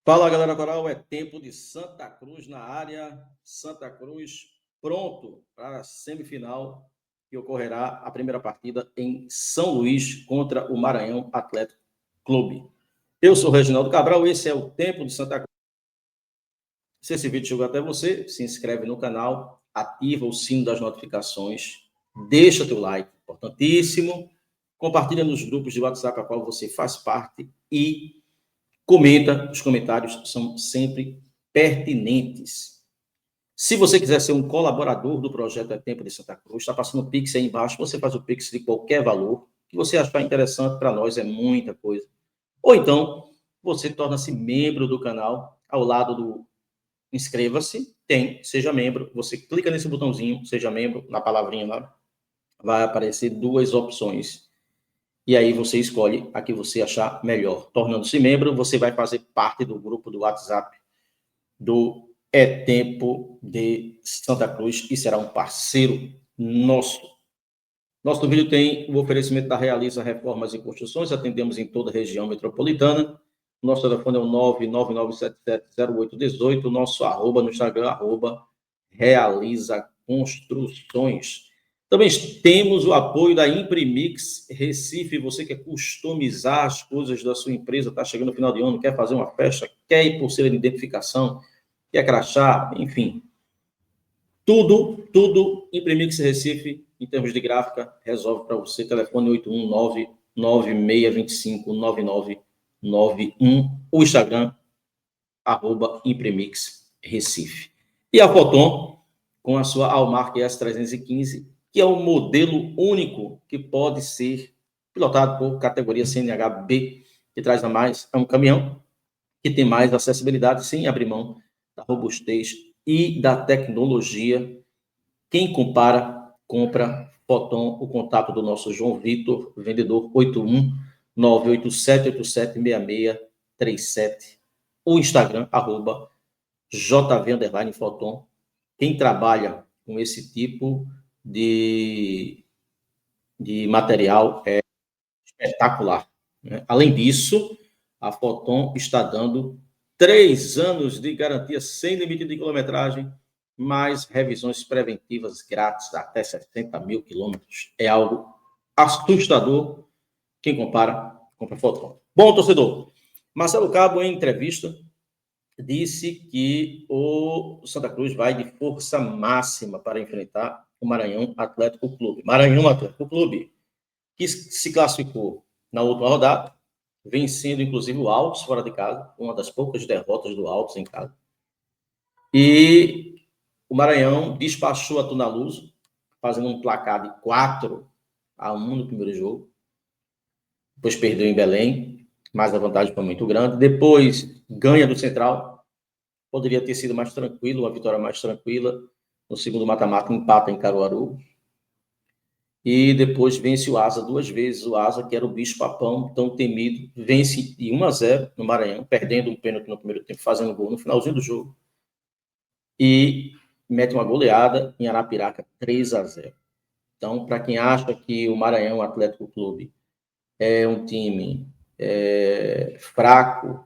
Fala, galera coral, é tempo de Santa Cruz na área. Santa Cruz pronto para a semifinal que ocorrerá a primeira partida em São Luís contra o Maranhão Atlético Clube. Eu sou o Reginaldo Cabral, esse é o Tempo de Santa Cruz. Se esse vídeo chegou até você, se inscreve no canal, ativa o sino das notificações, deixa teu like, importantíssimo, compartilha nos grupos de WhatsApp a qual você faz parte e comenta, os comentários são sempre pertinentes. Se você quiser ser um colaborador do projeto É Tempo de Santa Cruz, está passando o Pix aí embaixo, você faz o Pix de qualquer valor que você achar interessante, para nós é muita coisa. Ou então, você torna-se membro do canal, ao lado do inscreva-se, tem, seja membro, você clica nesse botãozinho, seja membro, na palavrinha lá, vai aparecer duas opções. E aí você escolhe a que você achar melhor. Tornando-se membro, você vai fazer parte do grupo do WhatsApp do É Tempo de Santa Cruz e será um parceiro nosso. Nosso vídeo tem o oferecimento da Realiza Reformas e Construções, atendemos em toda a região metropolitana. Nosso telefone é o 999770818, nosso arroba no Instagram, arroba Realiza Construções. Também temos o apoio da Imprimix Recife. Você quer customizar as coisas da sua empresa, está chegando no final de ano, quer fazer uma festa, quer ir por ser de identificação, quer crachá, enfim. Tudo Imprimix Recife, em termos de gráfica, resolve para você. Telefone 819-9625-9991. O Instagram, arroba Imprimix Recife. E a Foton, com a sua Almark S315, que é um modelo único que pode ser pilotado por categoria CNH-B, que traz a mais, é um caminhão que tem mais acessibilidade, sem abrir mão da robustez e da tecnologia. Quem compara, compra. Foton, o contato do nosso João Vitor, vendedor 81-98787-6637. O Instagram, arroba JV_Foton. Quem trabalha com esse tipo de material é espetacular, né? Além disso, a Foton está dando 3 anos de garantia sem limite de quilometragem, mais revisões preventivas grátis até 60 mil quilômetros. É algo assustador. Quem compara, compra Foton. Bom, torcedor, Marcelo Cabo, em entrevista, disse que o Santa Cruz vai de força máxima para enfrentar o Maranhão Atlético Clube. Maranhão Atlético Clube, que se classificou na última rodada, vencendo inclusive o Altos fora de casa, uma das poucas derrotas do Altos em casa. E o Maranhão despachou a Tunaluso, fazendo um placar de 4-1 no primeiro jogo. Depois perdeu em Belém, mas a vantagem foi muito grande. Depois ganha do Central. Poderia ter sido mais tranquilo, uma vitória mais tranquila. No segundo mata-mata, empata em Caruaru. E depois vence o Asa 2 vezes. O Asa, que era o bicho-papão, tão temido, vence de 1-0 no Maranhão, perdendo um pênalti no primeiro tempo, fazendo gol no finalzinho do jogo. E mete uma goleada em Arapiraca, 3-0. Então, para quem acha que o Maranhão Atlético Clube é um time fraco,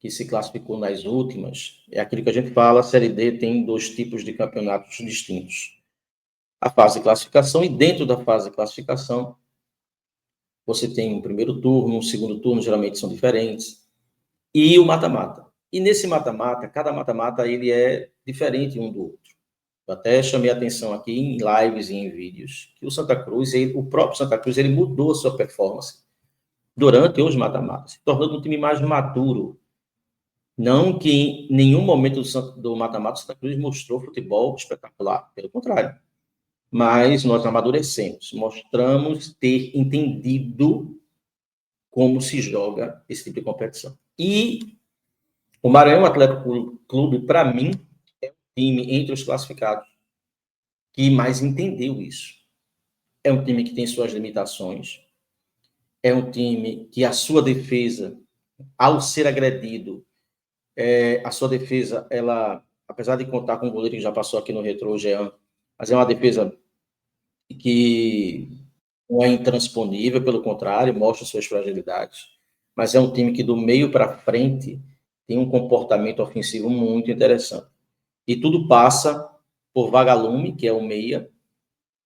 que se classificou nas últimas, é aquilo que a gente fala, a Série D tem 2 tipos de campeonatos distintos. A fase de classificação, e dentro da fase de classificação, você tem um primeiro turno, um segundo turno, geralmente são diferentes, e o mata-mata. E nesse mata-mata, cada mata-mata ele é diferente um do outro. Eu até chamei a atenção aqui em lives e em vídeos, que o Santa Cruz, o próprio Santa Cruz, ele mudou a sua performance durante os mata-matas, se tornando um time mais maduro. Não que em nenhum momento do mata-mata o Santa Cruz mostrou futebol espetacular, pelo contrário. Mas nós amadurecemos, mostramos ter entendido como se joga esse tipo de competição. E o Maranhão Atlético Clube, para mim, é um time entre os classificados que mais entendeu isso. É um time que tem suas limitações, é um time que a sua defesa, ao ser agredido, a sua defesa, ela, apesar de contar com um goleiro que já passou aqui no Retrô, o Jean, mas é uma defesa que não é intransponível, pelo contrário, mostra suas fragilidades. mas é um time que do meio para frente tem um comportamento ofensivo muito interessante. E tudo passa por Vagalume, que é o meia,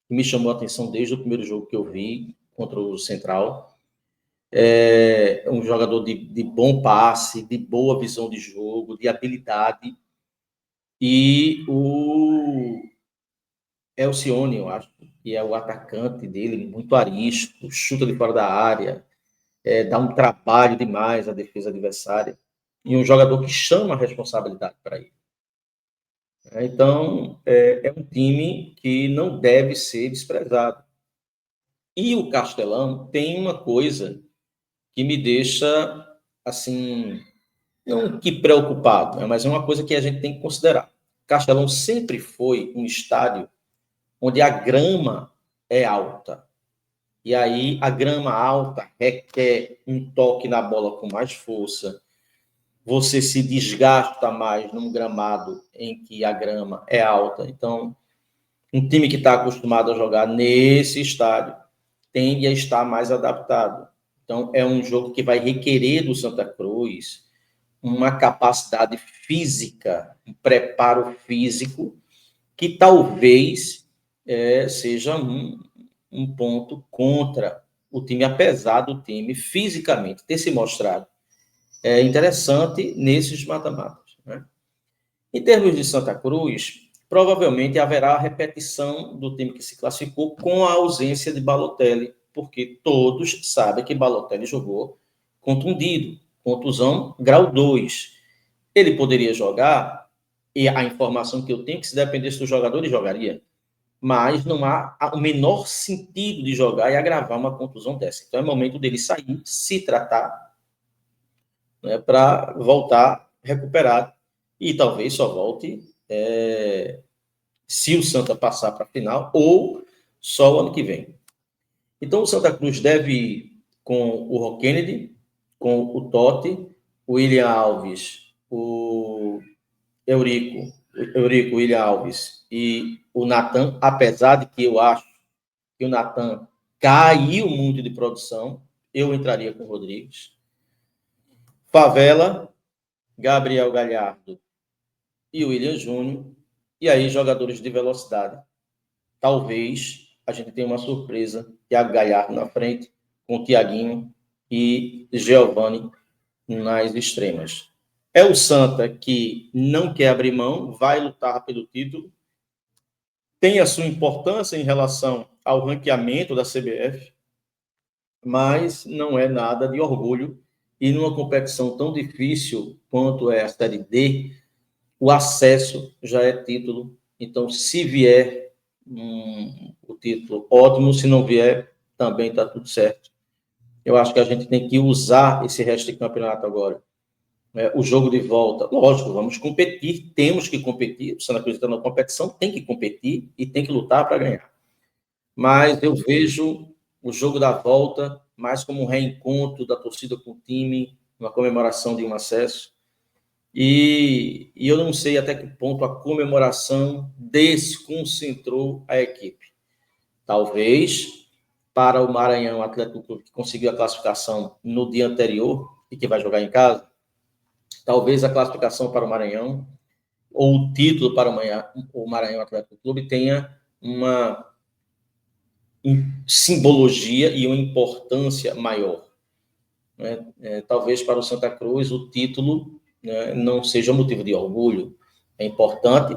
que me chamou a atenção desde o primeiro jogo que eu vi contra o Central. É um jogador de bom passe, de boa visão de jogo, de habilidade. E o Elcione, eu acho, que é o atacante dele, muito arisco, chuta de fora da área, dá um trabalho demais à defesa adversária. E um jogador que chama a responsabilidade para ele. Então, é um time que não deve ser desprezado. E o Castelão tem uma coisa que me deixa, assim, não que preocupado, né, mas é uma coisa que a gente tem que considerar. Castelão sempre foi um estádio onde a grama é alta. E aí a grama alta requer um toque na bola com mais força. Você se desgasta mais num gramado em que a grama é alta. Então, um time que está acostumado a jogar nesse estádio tende a estar mais adaptado. Então, é um jogo que vai requerer do Santa Cruz uma capacidade física, um preparo físico, que talvez seja um ponto contra o time, apesar do time fisicamente ter se mostrado interessante nesses mata-matas. Né? Em termos de Santa Cruz, provavelmente haverá a repetição do time que se classificou com a ausência de Balotelli, porque todos sabem que Balotelli jogou contundido, contusão grau 2. Ele poderia jogar, e a informação que eu tenho é que se dependesse do jogador, ele jogaria, mas não há o menor sentido de jogar e agravar uma contusão dessa. Então é momento dele sair, se tratar, né, para voltar recuperado. E talvez só volte se o Santa passar para a final ou só o ano que vem. Então o Santa Cruz deve ir com o Rock Kennedy, com o Totti, o William Alves, o Eurico William Alves e o Natan, apesar de que eu acho que o Natan caiu muito de produção, eu entraria com o Rodrigues. Favela, Gabriel Galhardo e o William Júnior, e aí jogadores de velocidade. Talvez a gente tenha uma surpresa, Thiago Galhardo na frente, com o Thiaguinho e Giovani nas extremas. É o Santa que não quer abrir mão, vai lutar pelo título, tem a sua importância em relação ao ranqueamento da CBF, mas não é nada de orgulho. E numa competição tão difícil quanto é a Série D, o acesso já é título. Então, se vier o título, ótimo. Se não vier, também está tudo certo. Eu acho que a gente tem que usar esse resto de campeonato agora. O jogo de volta, lógico, vamos competir, temos que competir. O Santa Cruz está na competição, tem que competir e tem que lutar para ganhar. Mas eu vejo o jogo da volta mais como um reencontro da torcida com o time, uma comemoração de um acesso. E eu não sei até que ponto a comemoração desconcentrou a equipe. Talvez para o Maranhão Atlético Clube, que conseguiu a classificação no dia anterior e que vai jogar em casa, talvez a classificação para o Maranhão ou o título para o Maranhão Atlético Clube tenha uma simbologia e uma importância maior. Né? Talvez para o Santa Cruz o título, né, não seja motivo de orgulho. É importante,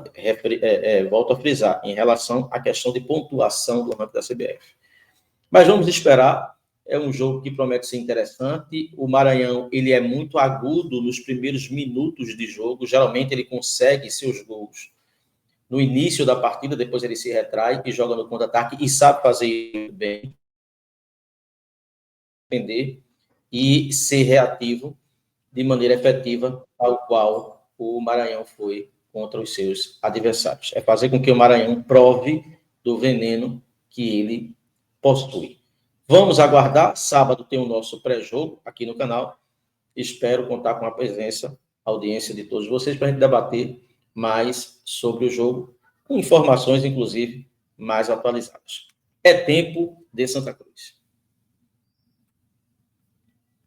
volto a frisar, em relação à questão de pontuação do ranking da CBF. Mas vamos esperar. É um jogo que promete ser interessante. O Maranhão, ele é muito agudo nos primeiros minutos de jogo. Geralmente ele consegue seus gols no início da partida, depois ele se retrai e joga no contra-ataque e sabe fazer bem, defender e ser reativo de maneira efetiva, tal qual o Maranhão foi contra os seus adversários. É fazer com que o Maranhão prove do veneno que ele possui. Vamos aguardar. Sábado tem o nosso pré-jogo aqui no canal. Espero contar com a presença, a audiência de todos vocês para a gente debater mais sobre o jogo, com informações, inclusive, mais atualizadas. É tempo de Santa Cruz.